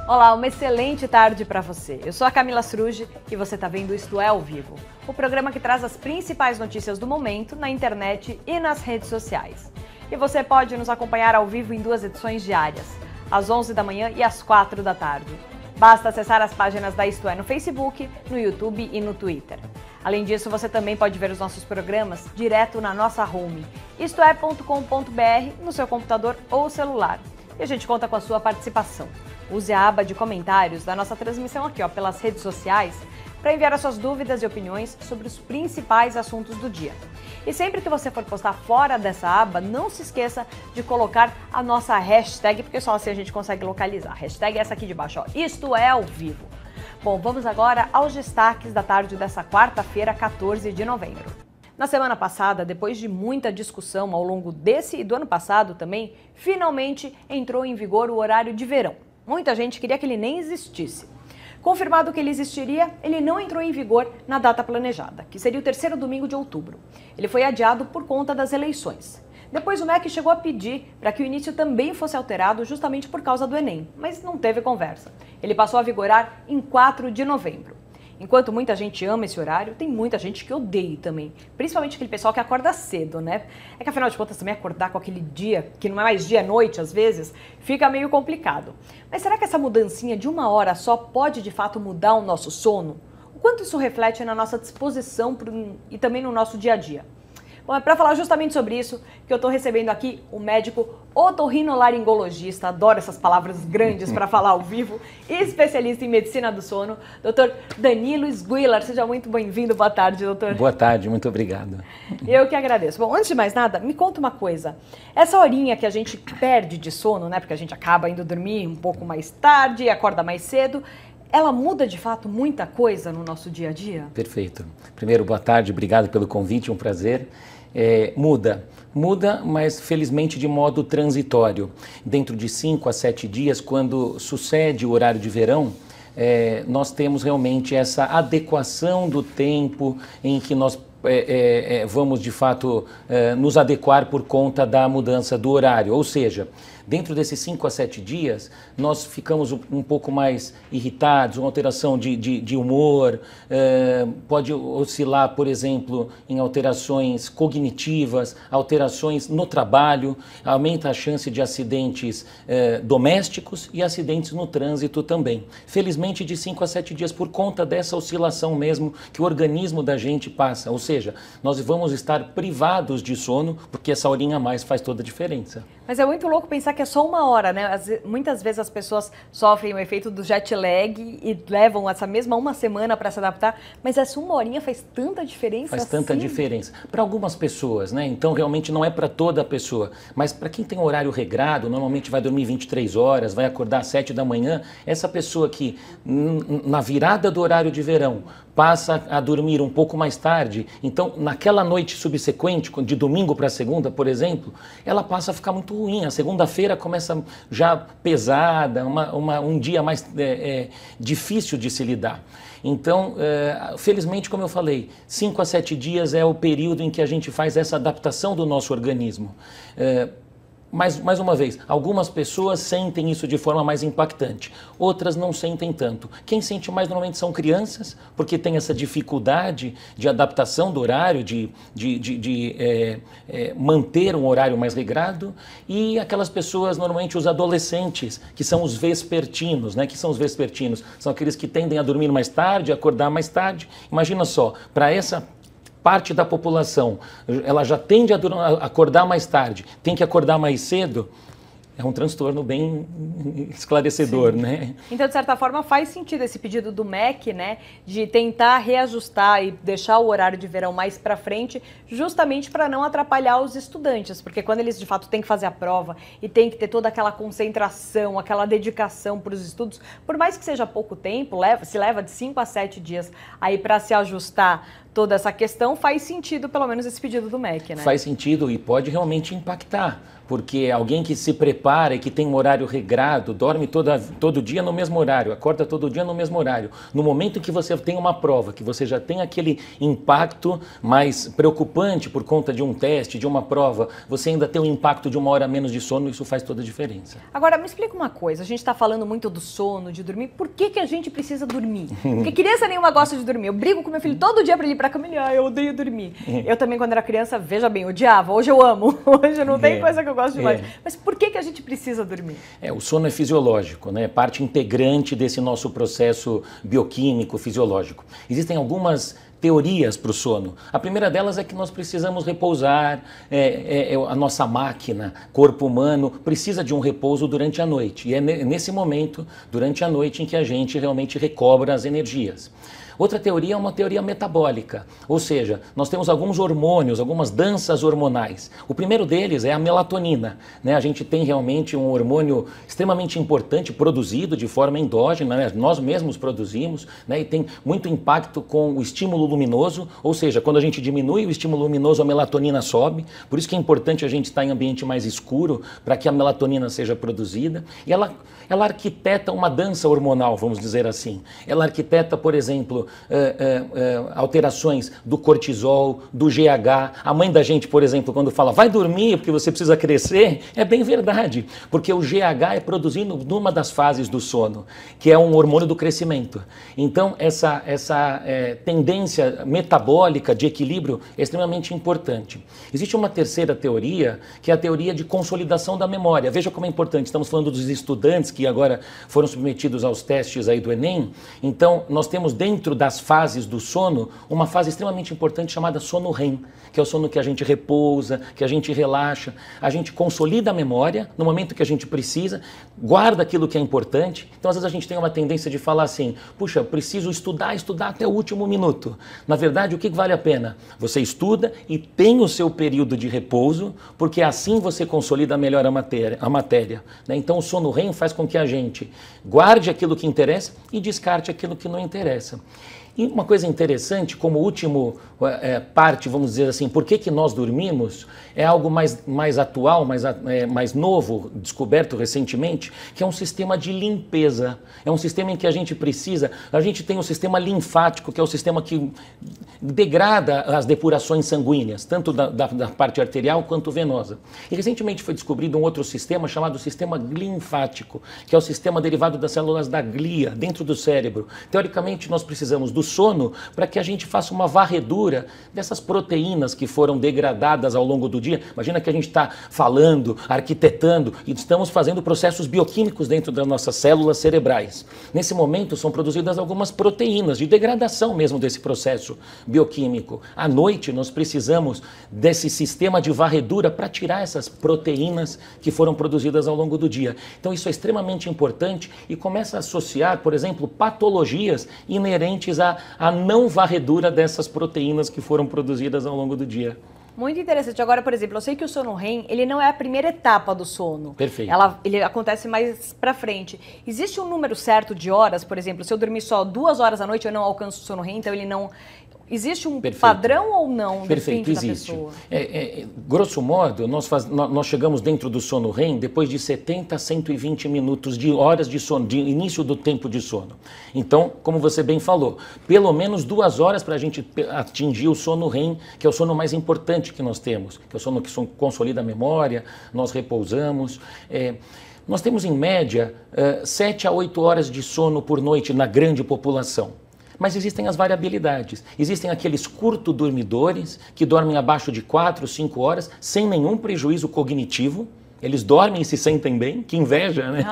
Olá, uma excelente tarde para você. Eu sou a Camila Sruji e você está vendo Isto É ao Vivo, o programa que traz as principais notícias do momento na internet e nas redes sociais. E você pode nos acompanhar ao vivo em 2 edições diárias, às 11 da manhã e às 4 da tarde. Basta acessar as páginas da Isto É no Facebook, no YouTube e no Twitter. Além disso, você também pode ver os nossos programas direto na nossa home, istoé.com.br, no seu computador ou celular. E a gente conta com a sua participação. Use a aba de comentários da nossa transmissão aqui, pelas redes sociais, para enviar as suas dúvidas e opiniões sobre os principais assuntos do dia. E sempre que você for postar fora dessa aba, não se esqueça de colocar a nossa hashtag, porque só assim a gente consegue localizar. A hashtag é essa aqui de baixo, Isto É ao Vivo. Bom, vamos agora aos destaques da tarde dessa quarta-feira, 14 de novembro. Na semana passada, depois de muita discussão ao longo desse e do ano passado também, finalmente entrou em vigor o horário de verão. Muita gente queria que ele nem existisse. Confirmado que ele existiria, ele não entrou em vigor na data planejada, que seria o 3º domingo de outubro. Ele foi adiado por conta das eleições. Depois o MEC chegou a pedir para que o início também fosse alterado justamente por causa do Enem, mas não teve conversa. Ele passou a vigorar em 4 de novembro. Enquanto muita gente ama esse horário, tem muita gente que odeia também. Principalmente aquele pessoal que acorda cedo, né? É que afinal de contas também acordar com aquele dia, que não é mais dia, é noite às vezes, fica meio complicado. Mas será que essa mudancinha de 1 hora só pode de fato mudar o nosso sono? O quanto isso reflete na nossa disposição e também no nosso dia a dia? Bom, é para falar justamente sobre isso que eu estou recebendo aqui o médico otorrinolaringologista, adoro essas palavras grandes para falar ao vivo, e especialista em medicina do sono, Dr. Danilo Sguilar. Seja muito bem-vindo. Boa tarde, doutor. Boa tarde, muito obrigado. Eu que agradeço. Bom, antes de mais nada, me conta uma coisa. Essa horinha que a gente perde de sono, né, porque a gente acaba indo dormir um pouco mais tarde e acorda mais cedo, ela muda de fato muita coisa no nosso dia a dia? Perfeito. Primeiro, boa tarde, obrigado pelo convite, um prazer. Muda, mas felizmente de modo transitório. Dentro de 5 a 7 dias, quando sucede o horário de verão, nós temos realmente essa adequação do tempo em que nós vamos de fato nos adequar por conta da mudança do horário. Ou seja, dentro desses 5 a 7 dias, nós ficamos um pouco mais irritados, uma alteração de humor, pode oscilar, por exemplo, em alterações cognitivas, alterações no trabalho, aumenta a chance de acidentes domésticos e acidentes no trânsito também. Felizmente, de 5 a 7 dias, por conta dessa oscilação mesmo que o organismo da gente passa. Ou seja, nós vamos estar privados de sono, porque essa horinha a mais faz toda a diferença. Mas é muito louco pensar que é só 1 hora, né? Muitas vezes as pessoas sofrem o efeito do jet lag e levam essa mesma 1 semana para se adaptar, mas essa 1 horinha faz tanta diferença. Faz tanta diferença. Para algumas pessoas, né? Então realmente não é para toda a pessoa, mas para quem tem horário regrado, normalmente vai dormir 23 horas, vai acordar às 7 da manhã, essa pessoa que na virada do horário de verão passa a dormir um pouco mais tarde, então naquela noite subsequente, de domingo para segunda, por exemplo, ela passa a ficar muito ruim. A segunda-feira começa já pesada, um dia mais difícil de se lidar. Então, felizmente, como eu falei, 5 a 7 dias é o período em que a gente faz essa adaptação do nosso organismo. Mais uma vez, algumas pessoas sentem isso de forma mais impactante, outras não sentem tanto. Quem sente mais normalmente são crianças, porque tem essa dificuldade de adaptação do horário, de manter um horário mais regrado, e aquelas pessoas, normalmente os adolescentes, que são os vespertinos, né? Que são os vespertinos? São aqueles que tendem a dormir mais tarde, a acordar mais tarde. Imagina só, para essa parte da população, ela já tende a acordar mais tarde, tem que acordar mais cedo, é um transtorno bem esclarecedor, sim, né? Então, de certa forma, faz sentido esse pedido do MEC, né, de tentar reajustar e deixar o horário de verão mais para frente, justamente para não atrapalhar os estudantes, porque quando eles, de fato, têm que fazer a prova e tem que ter toda aquela concentração, aquela dedicação para os estudos, por mais que seja pouco tempo, se leva de 5 a 7 dias aí para se ajustar toda essa questão, faz sentido pelo menos esse pedido do MEC, né? Faz sentido e pode realmente impactar, porque alguém que se prepara e que tem um horário regrado, dorme todo dia no mesmo horário, acorda todo dia no mesmo horário, no momento em que você tem uma prova, que você já tem aquele impacto mais preocupante por conta de um teste, de uma prova, você ainda tem o impacto de 1 hora a menos de sono, isso faz toda a diferença. Agora, me explica uma coisa, a gente está falando muito do sono, de dormir, por que a gente precisa dormir? Porque criança nenhuma gosta de dormir, eu brigo com meu filho todo dia para ele ir para a cama e ele, eu odeio dormir. Eu também, quando era criança, veja bem, odiava, hoje eu amo, hoje não tem coisa que eu gosto demais. Mas por que a gente precisa dormir? O sono é fisiológico, né? Parte integrante desse nosso processo bioquímico, fisiológico. Existem algumas teorias para o sono. A primeira delas é que nós precisamos repousar, a nossa máquina, corpo humano, precisa de um repouso durante a noite. E é nesse momento, durante a noite, em que a gente realmente recobra as energias. Outra teoria é uma teoria metabólica, ou seja, nós temos alguns hormônios, algumas danças hormonais. O primeiro deles é a melatonina, né? A gente tem realmente um hormônio extremamente importante, produzido de forma endógena, né? Nós mesmos produzimos, né? E tem muito impacto com o estímulo luminoso, ou seja, quando a gente diminui o estímulo luminoso, a melatonina sobe, por isso que é importante a gente estar em ambiente mais escuro, para que a melatonina seja produzida, e ela arquiteta uma dança hormonal, vamos dizer assim. Ela arquiteta, por exemplo, alterações do cortisol, do GH. A mãe da gente, por exemplo, quando fala vai dormir porque você precisa crescer, é bem verdade, porque o GH é produzido numa das fases do sono, que é um hormônio do crescimento. Então, essa tendência metabólica de equilíbrio é extremamente importante. Existe uma terceira teoria, que é a teoria de consolidação da memória. Veja como é importante, estamos falando dos estudantes que agora foram submetidos aos testes aí do Enem. Então, nós temos dentro das fases do sono, uma fase extremamente importante chamada sono REM, que é o sono que a gente repousa, que a gente relaxa, a gente consolida a memória no momento que a gente precisa, guarda aquilo que é importante. Então, às vezes a gente tem uma tendência de falar assim, puxa, preciso estudar até o último minuto. Na verdade, o que vale a pena? Você estuda e tem o seu período de repouso, porque assim você consolida melhor a matéria, né? Então, o sono REM faz com que a gente guarde aquilo que interessa e descarte aquilo que não interessa. E uma coisa interessante, como último parte, vamos dizer assim, por que nós dormimos, é algo mais atual, mais novo, descoberto recentemente, que é um sistema de limpeza. É um sistema em que a gente tem um sistema linfático, que é o sistema que degrada as depurações sanguíneas, tanto da parte arterial quanto venosa. E recentemente foi descobrido um outro sistema chamado sistema linfático, que é o sistema derivado das células da glia, dentro do cérebro. Teoricamente, nós precisamos do sono para que a gente faça uma varredura dessas proteínas que foram degradadas ao longo do dia. Imagina que a gente está falando, arquitetando e estamos fazendo processos bioquímicos dentro das nossas células cerebrais. Nesse momento são produzidas algumas proteínas de degradação mesmo desse processo bioquímico. À noite nós precisamos desse sistema de varredura para tirar essas proteínas que foram produzidas ao longo do dia. Então isso é extremamente importante e começa a associar, por exemplo, patologias inerentes à não varredura dessas proteínas que foram produzidas ao longo do dia. Muito interessante. Agora, por exemplo, eu sei que o sono REM, ele não é a primeira etapa do sono. Perfeito. Ele acontece mais pra frente. Existe um número certo de horas, por exemplo, se eu dormir só 2 horas à noite, eu não alcanço o sono REM, então ele não... Existe um padrão ou não? Perfeito, existe. Grosso modo, nós chegamos dentro do sono REM depois de 70 a 120 minutos de horas de sono, de início do tempo de sono. Então, como você bem falou, pelo menos 2 horas para a gente atingir o sono REM, que é o sono mais importante que nós temos, que é o sono que consolida a memória, nós repousamos. Nós temos, em média, 7 a 8 horas de sono por noite na grande população. Mas existem as variabilidades. Existem aqueles curto-dormidores que dormem abaixo de 4, 5 horas, sem nenhum prejuízo cognitivo. Eles dormem e se sentem bem, que inveja, né?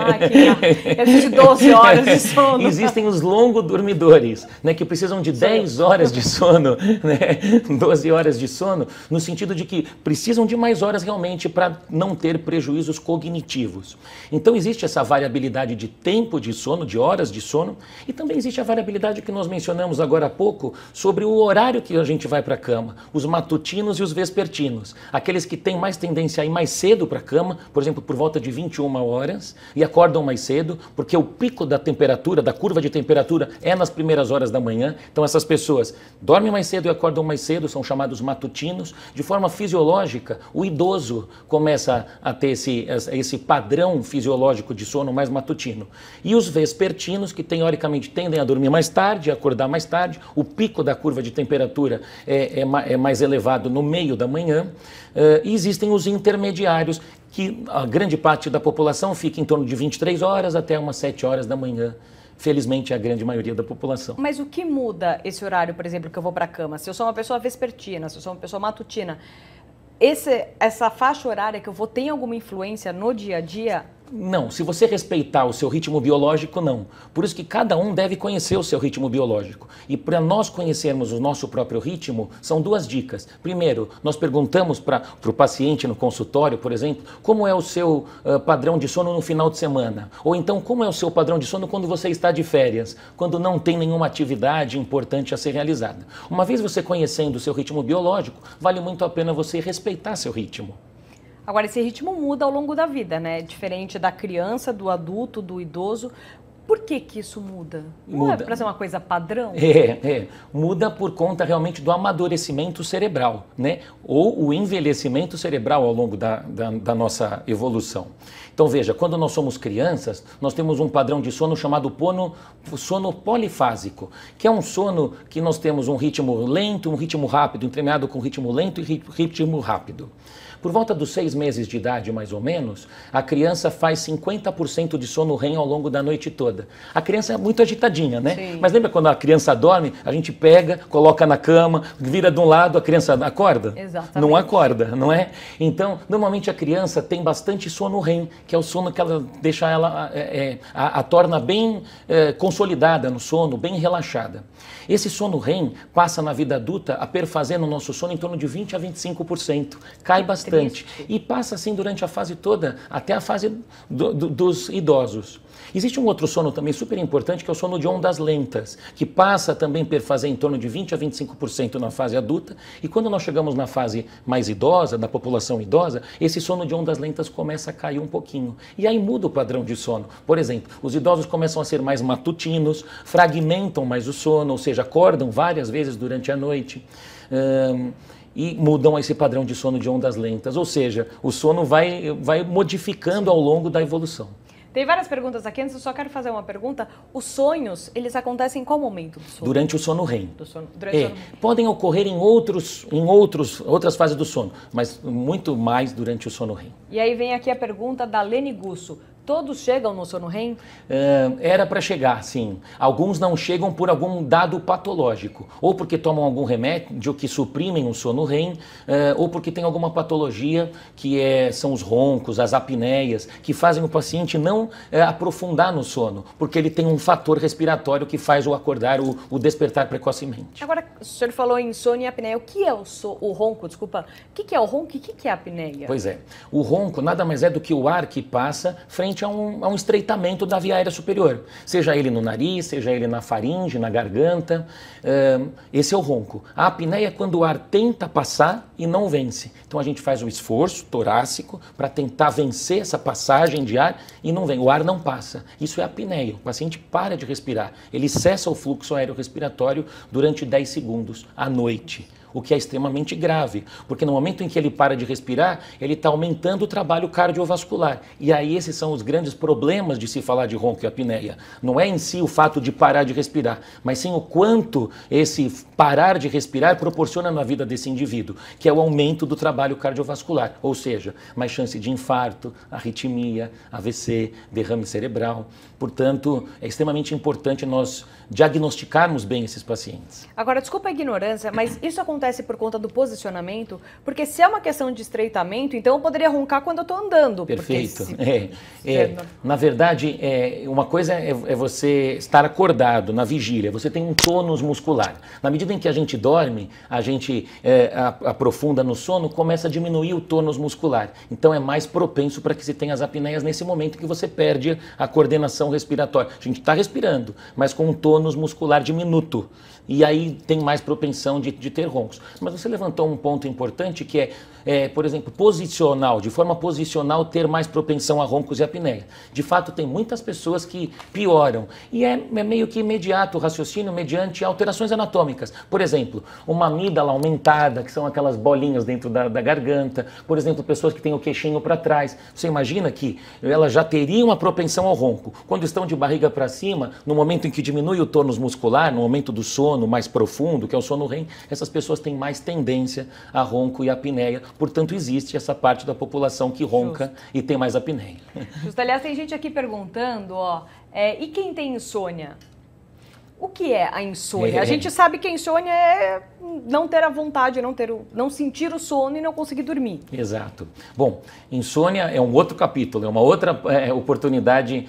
Eu preciso de 12 horas de sono. Existem os longo-dormidores, né, que precisam de 10 horas de sono, né, 12 horas de sono, no sentido de que precisam de mais horas realmente para não ter prejuízos cognitivos. Então existe essa variabilidade de tempo de sono, de horas de sono, e também existe a variabilidade que nós mencionamos agora há pouco sobre o horário que a gente vai para a cama, os matutinos e os vespertinos. Aqueles que têm mais tendência a ir mais cedo para a cama, por exemplo, por volta de 21 horas e acordam mais cedo, porque o pico da temperatura, da curva de temperatura, é nas primeiras horas da manhã. Então essas pessoas dormem mais cedo e acordam mais cedo, são chamados matutinos. De forma fisiológica, o idoso começa a ter esse padrão fisiológico de sono mais matutino. E os vespertinos, que teoricamente tendem a dormir mais tarde, a acordar mais tarde, o pico da curva de temperatura é mais elevado no meio da manhã. E existem os intermediários, que a grande parte da população fica em torno de 23 horas até umas 7 horas da manhã. Felizmente, a grande maioria da população. Mas o que muda esse horário, por exemplo, que eu vou para a cama? Se eu sou uma pessoa vespertina, se eu sou uma pessoa matutina, essa faixa horária que eu vou tem alguma influência no dia a dia? Não, se você respeitar o seu ritmo biológico, não. Por isso que cada um deve conhecer o seu ritmo biológico. E para nós conhecermos o nosso próprio ritmo, são duas dicas. Primeiro, nós perguntamos para o paciente no consultório, por exemplo, como é o seu padrão de sono no final de semana? Ou então, como é o seu padrão de sono quando você está de férias, quando não tem nenhuma atividade importante a ser realizada? Uma vez você conhecendo o seu ritmo biológico, vale muito a pena você respeitar seu ritmo. Agora, esse ritmo muda ao longo da vida, né? Diferente da criança, do adulto, do idoso. Por que isso muda? Não é para ser uma coisa padrão? Muda por conta realmente do amadurecimento cerebral, né? Ou o envelhecimento cerebral ao longo da nossa evolução. Então veja, quando nós somos crianças, nós temos um padrão de sono chamado sono polifásico, que é um sono que nós temos um ritmo lento, um ritmo rápido, entremeado com ritmo lento e ritmo rápido. Por volta dos 6 meses de idade, mais ou menos, a criança faz 50% de sono REM ao longo da noite toda. A criança é muito agitadinha, né? Sim. Mas lembra quando a criança dorme, a gente pega, coloca na cama, vira de um lado, a criança acorda? Exatamente. Não acorda, não é? Então, normalmente a criança tem bastante sono REM, que é o sono que ela deixa ela, a torna bem consolidada no sono, bem relaxada. Esse sono REM passa na vida adulta a perfazer no nosso sono em torno de 20% a 25%. Cai bastante. E passa assim durante a fase toda, até a fase dos idosos. Existe um outro sono também super importante, que é o sono de ondas lentas, que passa também a perfazer em torno de 20% a 25% na fase adulta. E quando nós chegamos na fase mais idosa, da população idosa, esse sono de ondas lentas começa a cair um pouquinho. E aí muda o padrão de sono. Por exemplo, os idosos começam a ser mais matutinos, fragmentam mais o sono, ou seja, acordam várias vezes durante a noite. E mudam esse padrão de sono de ondas lentas, ou seja, o sono vai modificando ao longo da evolução. Tem várias perguntas aqui, antes eu só quero fazer uma pergunta. Os sonhos, eles acontecem em qual momento do sono? Durante o sono REM. Durante o sono REM. Podem ocorrer em outras fases do sono, mas muito mais durante o sono REM. E aí vem aqui a pergunta da Lene Gusso. Todos chegam no sono REM? Era para chegar, sim. Alguns não chegam por algum dado patológico, ou porque tomam algum remédio que suprimem o sono REM, ou porque tem alguma patologia que são os roncos, as apneias, que fazem o paciente não aprofundar no sono, porque ele tem um fator respiratório que faz o acordar, o despertar precocemente. Agora, o senhor falou em sono e apneia. O que é o ronco? Desculpa. O que é o ronco e o que é a apneia? Pois é. O ronco nada mais é do que o ar que passa frente a um estreitamento da via aérea superior, seja ele no nariz, seja ele na faringe, na garganta. Esse é o ronco. A apneia é quando o ar tenta passar e não vence. Então a gente faz um esforço torácico para tentar vencer essa passagem de ar e não vem. O ar não passa. Isso é apneia. O paciente para de respirar. Ele cessa o fluxo aéreo respiratório durante 10 segundos à noite. O que é extremamente grave, porque no momento em que ele para de respirar, ele está aumentando o trabalho cardiovascular. E aí esses são os grandes problemas de se falar de ronco e apneia. Não é em si o fato de parar de respirar, mas sim o quanto esse parar de respirar proporciona na vida desse indivíduo, que é o aumento do trabalho cardiovascular, ou seja, mais chance de infarto, arritmia, AVC, derrame cerebral. Portanto, é extremamente importante nós diagnosticarmos bem esses pacientes. Agora, desculpa a ignorância, mas isso acontece por conta do posicionamento? Porque se é uma questão de estreitamento, então eu poderia roncar quando eu estou andando. Perfeito. Na verdade, uma coisa é você estar acordado na vigília, você tem um tônus muscular. Na medida em que a gente dorme, a gente aprofunda no sono, começa a diminuir o tônus muscular. Então é mais propenso para que se tenha as apneias nesse momento que você perde a coordenação respiratória. A gente está respirando, mas com um tônus muscular diminuto. E aí tem mais propensão de ter roncos. Mas você levantou um ponto importante que por exemplo, posicional, de forma posicional ter mais propensão a roncos e apneia. De fato, tem muitas pessoas que pioram e é meio que imediato o raciocínio mediante alterações anatômicas. Por exemplo, uma amígdala aumentada, que são aquelas bolinhas dentro da garganta. Por exemplo, pessoas que têm o queixinho para trás. Você imagina que elas já teriam uma propensão ao ronco. Quando estão de barriga para cima, no momento em que diminui o tônus muscular, no momento do sono mais profundo, que é o sono REM, essas pessoas têm mais tendência a ronco e apneia. Portanto, existe essa parte da população que ronca e tem mais apneia. Justo. Aliás, tem gente aqui perguntando, e quem tem insônia? O que é a insônia? A gente sabe que a insônia é não ter a vontade, não sentir o sono e não conseguir dormir. Exato. Bom, insônia é um outro capítulo, é uma outra oportunidade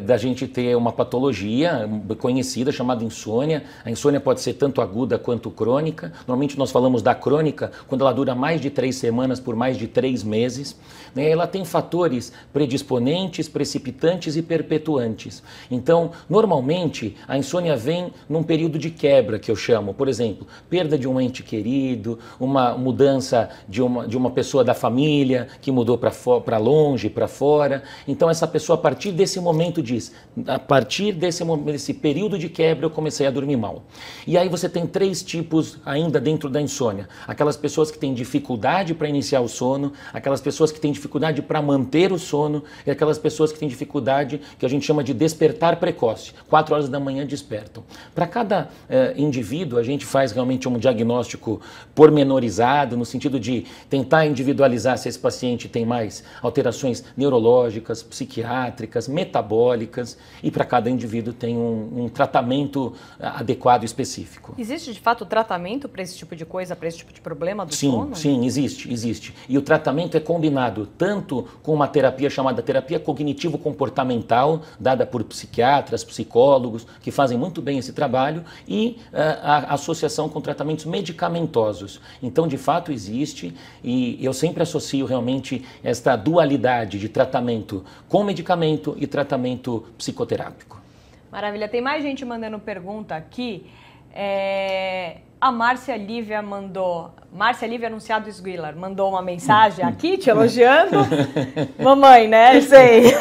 da gente ter uma patologia conhecida chamada insônia. A insônia pode ser tanto aguda quanto crônica. Normalmente nós falamos da crônica quando ela dura mais de 3 semanas por mais de 3 meses. Ela tem fatores predisponentes, precipitantes e perpetuantes. Então, normalmente, a insônia vem num período de quebra, que eu chamo. Por exemplo, perda de um ente querido, uma mudança de uma pessoa da família que mudou para longe, para fora. Então, essa pessoa, a partir desse momento, diz, a partir desse período de quebra, eu comecei a dormir mal. E aí você tem 3 tipos ainda dentro da insônia. Aquelas pessoas que têm dificuldade para iniciar o sono, aquelas pessoas que têm dificuldade para manter o sono e aquelas pessoas que têm dificuldade que a gente chama de despertar precoce. 4 horas da manhã despertam. Para cada indivíduo, a gente faz realmente um diagnóstico pormenorizado, no sentido de tentar individualizar se esse paciente tem mais alterações neurológicas, psiquiátricas, metabólicas, e para cada indivíduo tem um tratamento adequado e específico. Existe, de fato, tratamento para esse tipo de coisa, para esse tipo de problema do sono? Sim, existe. E o tratamento é combinado tanto com uma terapia chamada terapia cognitivo-comportamental, dada por psiquiatras, psicólogos, que fazem muito bem esse trabalho, e a associação com tratamentos medicamentosos. Então, de fato, existe, e eu sempre associo realmente esta dualidade de tratamento com medicamento e tratamento psicoterápico. Maravilha. Tem mais gente mandando pergunta aqui. A Márcia Lívia Anunciado Sguilar mandou uma mensagem aqui te elogiando. Mamãe, né? Sei.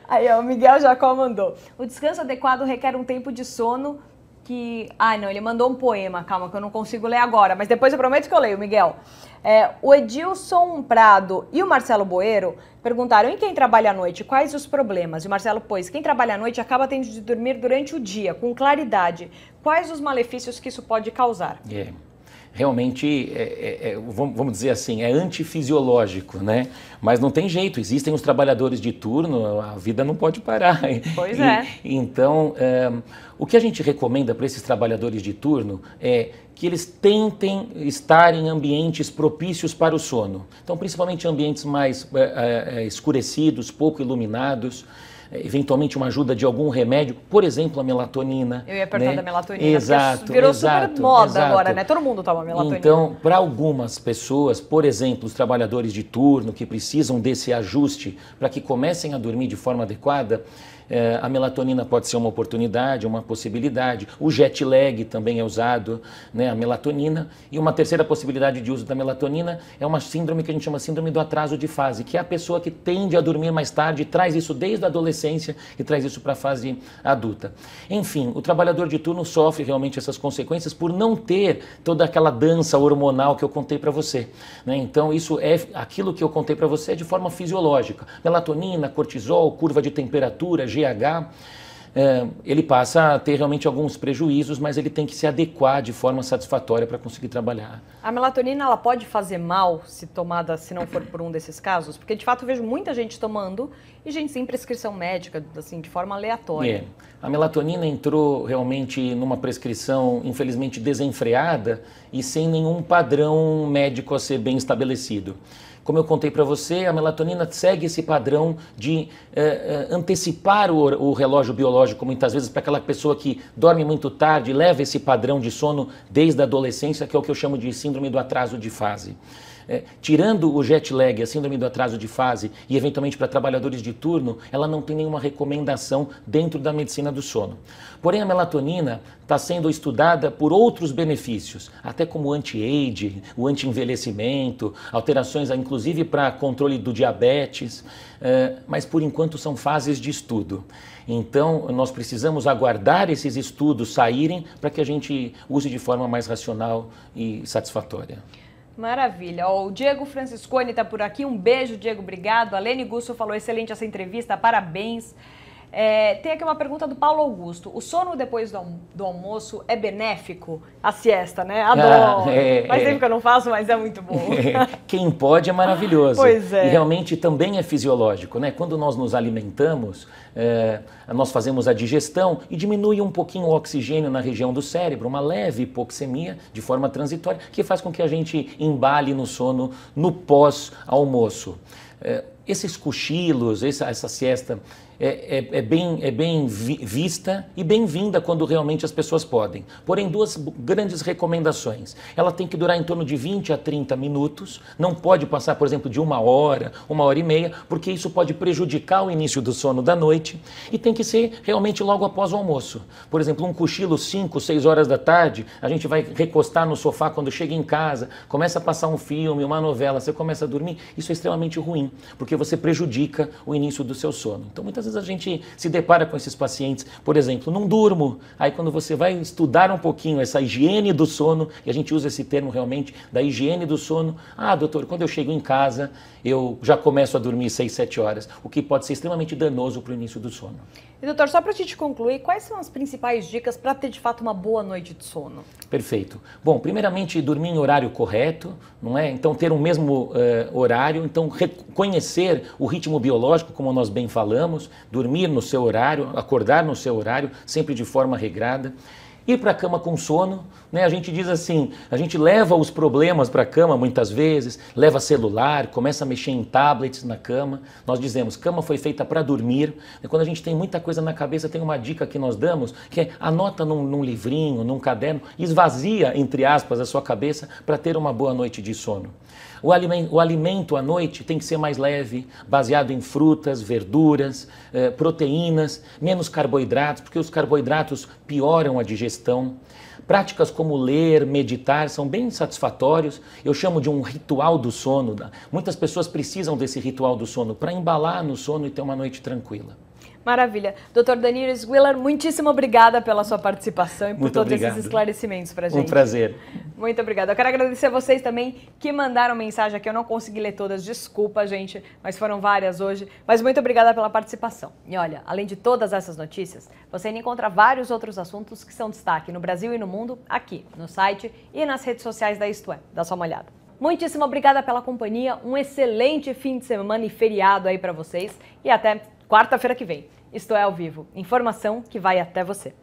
Aí o Miguel Jacó mandou. O descanso adequado requer um tempo de sono que... não, ele mandou um poema. Calma, que eu não consigo ler agora, mas depois eu prometo que eu leio, Miguel. O Edilson Prado e o Marcelo Boeiro perguntaram: em quem trabalha à noite, quais os problemas? E o Marcelo pôs: quem trabalha à noite acaba tendo de dormir durante o dia, com claridade. Quais os malefícios que isso pode causar? Realmente, vamos dizer assim, é antifisiológico, né? Mas não tem jeito, existem os trabalhadores de turno, a vida não pode parar. Pois é. Então, o que a gente recomenda para esses trabalhadores de turno é que eles tentem estar em ambientes propícios para o sono. Então, principalmente ambientes mais escurecidos, pouco iluminados, eventualmente uma ajuda de algum remédio, por exemplo, a melatonina. Eu ia perguntar da melatonina, exato, virou super moda agora, né? Todo mundo toma melatonina. Então, para algumas pessoas, por exemplo, os trabalhadores de turno que precisam desse ajuste para que comecem a dormir de forma adequada, a melatonina pode ser uma oportunidade, uma possibilidade. O jet lag também é usado, né, a melatonina. E uma terceira possibilidade de uso da melatonina é uma síndrome que a gente chama síndrome do atraso de fase, que é a pessoa que tende a dormir mais tarde, traz isso desde a adolescência e traz isso para a fase adulta. Enfim, o trabalhador de turno sofre realmente essas consequências por não ter toda aquela dança hormonal que eu contei para você, né? Então, isso aquilo que eu contei para você é de forma fisiológica. Melatonina, cortisol, curva de temperatura, GH, ele passa a ter realmente alguns prejuízos, mas ele tem que se adequar de forma satisfatória para conseguir trabalhar. A melatonina, ela pode fazer mal se tomada, se não for por um desses casos? Porque, de fato, eu vejo muita gente tomando e gente sem prescrição médica, assim, de forma aleatória. A melatonina entrou realmente numa prescrição, infelizmente, desenfreada e sem nenhum padrão médico a ser bem estabelecido. Como eu contei para você, a melatonina segue esse padrão de antecipar o relógio biológico, muitas vezes para aquela pessoa que dorme muito tarde, leva esse padrão de sono desde a adolescência, que é o que eu chamo de síndrome do atraso de fase. tirando o jet lag, a síndrome do atraso de fase e eventualmente para trabalhadores de turno, ela não tem nenhuma recomendação dentro da medicina do sono. Porém, a melatonina está sendo estudada por outros benefícios, até como anti-age, o anti-envelhecimento, alterações inclusive para controle do diabetes, mas por enquanto são fases de estudo. Então, nós precisamos aguardar esses estudos saírem para que a gente use de forma mais racional e satisfatória. Maravilha. O Diego Franciscone está por aqui. Um beijo, Diego. Obrigado. A Lene Gusso falou, excelente essa entrevista, parabéns. Tem aqui uma pergunta do Paulo Augusto. O sono depois do almoço é benéfico? A siesta, né? Adoro. Faz tempo que eu não faço, mas é muito bom. Quem pode é maravilhoso. Pois é. E realmente também é fisiológico, né? Quando nós nos alimentamos, nós fazemos a digestão e diminui um pouquinho o oxigênio na região do cérebro, uma leve hipoxemia de forma transitória, que faz com que a gente embale no sono no pós-almoço. Esses cochilos, essa siesta é bem vista e bem-vinda quando realmente as pessoas podem. Porém, duas grandes recomendações. Ela tem que durar em torno de 20 a 30 minutos, não pode passar, por exemplo, de 1 hora e meia, porque isso pode prejudicar o início do sono da noite, e tem que ser realmente logo após o almoço. Por exemplo, um cochilo 5, 6 horas da tarde, a gente vai recostar no sofá quando chega em casa, começa a passar um filme, uma novela, você começa a dormir, isso é extremamente ruim, porque você prejudica o início do seu sono. Então, muitas vezes a gente se depara com esses pacientes, por exemplo, não durmo. Aí quando você vai estudar um pouquinho essa higiene do sono, e a gente usa esse termo realmente da higiene do sono, doutor, quando eu chego em casa, eu já começo a dormir 6, 7 horas, o que pode ser extremamente danoso para o início do sono. E doutor, só para a gente concluir, quais são as principais dicas para ter de fato uma boa noite de sono? Perfeito. Bom, primeiramente dormir em horário correto, não é? Então ter o mesmo horário, então reconhecer o ritmo biológico, como nós bem falamos, dormir no seu horário, acordar no seu horário, sempre de forma regrada. Ir para a cama com sono, né? A gente diz assim, a gente leva os problemas para a cama muitas vezes, leva celular, começa a mexer em tablets na cama. Nós dizemos, cama foi feita para dormir. E quando a gente tem muita coisa na cabeça, tem uma dica que nós damos, que é anota num livrinho, num caderno, esvazia, entre aspas, a sua cabeça para ter uma boa noite de sono. O alimento à noite tem que ser mais leve, baseado em frutas, verduras, proteínas, menos carboidratos, porque os carboidratos pioram a digestão. Práticas como ler, meditar são bem satisfatórios. Eu chamo de um ritual do sono. Muitas pessoas precisam desse ritual do sono para embalar no sono e ter uma noite tranquila. Maravilha. Dr. Danilo Sguiller, muitíssimo obrigada pela sua participação e por todos obrigado. Esses esclarecimentos para a gente. Um prazer. Muito obrigada. Eu quero agradecer a vocês também que mandaram mensagem aqui. Eu não consegui ler todas, desculpa, gente, mas foram várias hoje. Mas muito obrigada pela participação. E olha, além de todas essas notícias, você ainda encontra vários outros assuntos que são destaque no Brasil e no mundo, aqui no site e nas redes sociais da Isto É. Dá só uma olhada. Muitíssimo obrigada pela companhia, um excelente fim de semana e feriado aí para vocês e até quarta-feira que vem. Isto é ao vivo, informação que vai até você.